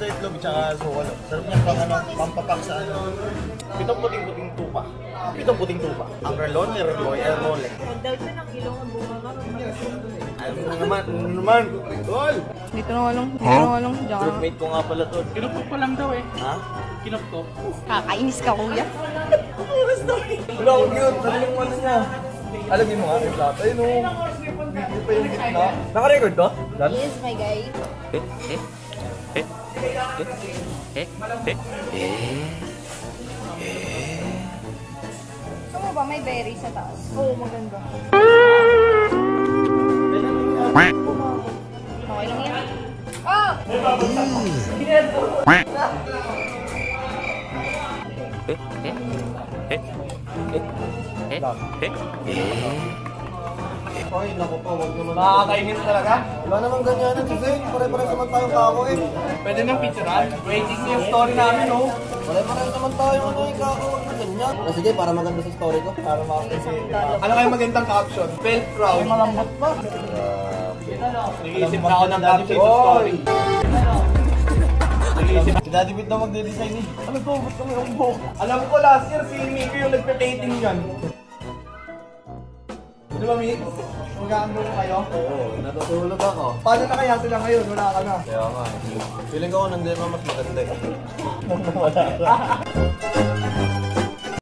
ito itlog tsaka sukal. Sarap niya pang ano, pampapak sa ano. Pitong puting-puting tupa. Pitong puting tupa. Ang relon, erboy, ermole. Mag-doubt siya ng ilong ang bunga nga. Ano naman? Tol! Dito na walong. Diyan ka. Groupmate ko nga pala to. Kinupkop pa lang daw eh. Ha? Kinupkop. Kakainis ka, kuya. Wala akong yun. Ano yung ano niya? Alagin mo nga yung plato. Ayun o. Video pa yung gitna. Naka-record to? Yes, my guy. Gusto mo ba may berry sa taas? Oo, maganda. Okay lang yan. Oh! Ay, naku po, wag naman. Nakakainin talaga? Wala namang ganyanan, Jose. Pare-pares naman tayong kako eh. Pwede nang picturean. Waiting na yung story namin, oh. Pare-pares naman tayong ano yung kako. Wag na ganyan. Sige, para maganda sa story ko. Para makapagpapit. Ano kayo magandang caption? Felt proud. Ay, malambot pa. Nag-iisip na ako ng caption sa story. Si Daddy Pete na magde-design eh. Ano to? Ba't kami ang buhok? Alam ko last year si Miko yung nagpe-painting yan. Di ba, Miko? Mag-aanggo ko kayo? Oo, natutulog ako. Paano na kaya sila ngayon? Wala ka na. Kaya nga. Feeling ko nandiyan mas maganda eh. Nung nawala ka.